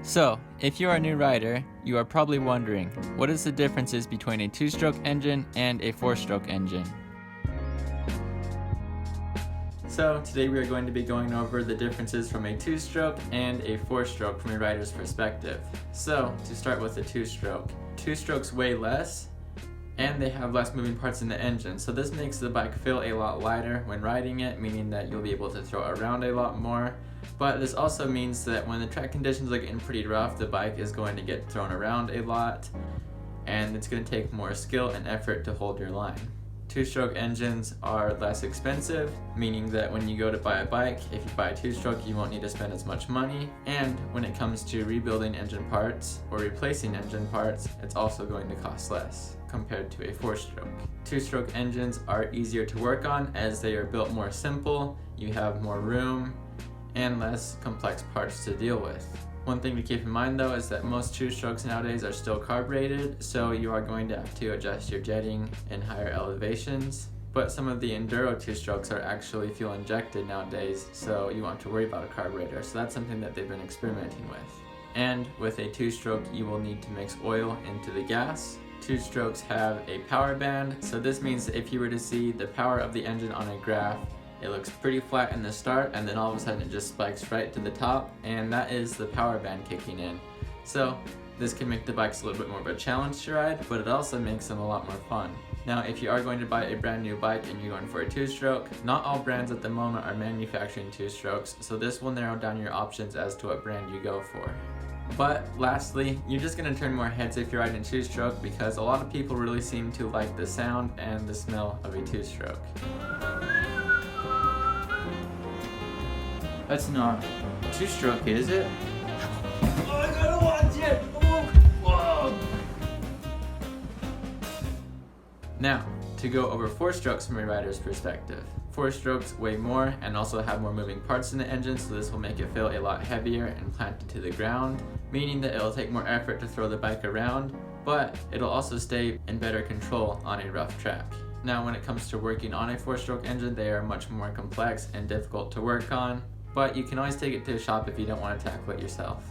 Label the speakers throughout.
Speaker 1: So, if you are a new rider, you are probably wondering, what is the differences between a 2-stroke engine and a 4-stroke engine? So, today we are going to be going over the differences from a 2-stroke and a 4-stroke from a rider's perspective. So, to start with the 2-stroke. 2-strokes weigh less, and they have less moving parts in the engine, so this makes the bike feel a lot lighter when riding it, meaning that you'll be able to throw it around a lot more. But this also means that when the track conditions are getting pretty rough, the bike is going to get thrown around a lot, and it's going to take more skill and effort to hold your line. 2-stroke engines are less expensive, meaning that when you go to buy a bike, if you buy a 2-stroke, you won't need to spend as much money. And when it comes to rebuilding engine parts or replacing engine parts, it's also going to cost less compared to a 4-stroke. 2-stroke engines are easier to work on as they are built more simple, you have more room, and less complex parts to deal with. One thing to keep in mind though is that most 2-strokes nowadays are still carbureted, so you are going to have to adjust your jetting in higher elevations. But some of the enduro 2-strokes are actually fuel injected nowadays, so you won't have to worry about a carburetor, so that's something that they've been experimenting with. And with a 2-stroke, you will need to mix oil into the gas. 2-strokes have a power band, so this means that if you were to see the power of the engine on a graph, it looks pretty flat in the start, and then all of a sudden it just spikes right to the top, and that is the power band kicking in. So this can make the bikes a little bit more of a challenge to ride, but it also makes them a lot more fun. Now, if you are going to buy a brand new bike and you're going for a 2-stroke, not all brands at the moment are manufacturing 2-strokes, so this will narrow down your options as to what brand you go for. But lastly, you're just going to turn more heads if you're riding a 2-stroke, because a lot of people really seem to like the sound and the smell of a 2-stroke.
Speaker 2: That's not a 2-stroke, is it?
Speaker 3: Oh, I gotta watch it! Whoa!
Speaker 1: Now, to go over 4-strokes from a rider's perspective. 4-strokes weigh more and also have more moving parts in the engine, so this will make it feel a lot heavier and planted to the ground, meaning that it'll take more effort to throw the bike around, but it'll also stay in better control on a rough track. Now, when it comes to working on a 4-stroke engine, they are much more complex and difficult to work on, but you can always take it to a shop if you don't want to tackle it yourself.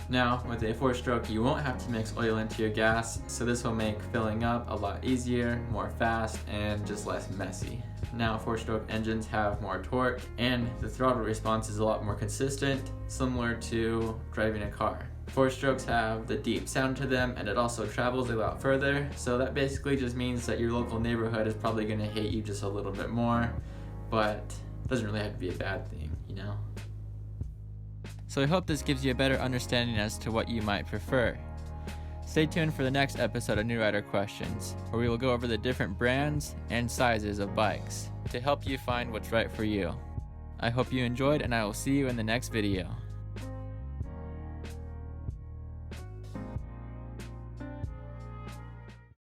Speaker 1: Now, with a 4-stroke, you won't have to mix oil into your gas, so this will make filling up a lot easier, more fast, and just less messy. Now, 4-stroke engines have more torque, and the throttle response is a lot more consistent, similar to driving a car. 4-strokes have the deep sound to them, and it also travels a lot further, so that basically just means that your local neighborhood is probably going to hate you just a little bit more, but it doesn't really have to be a bad thing, you know? So I hope this gives you a better understanding as to what you might prefer. Stay tuned for the next episode of New Rider Questions, where we will go over the different brands and sizes of bikes to help you find what's right for you. I hope you enjoyed, and I will see you in the next video.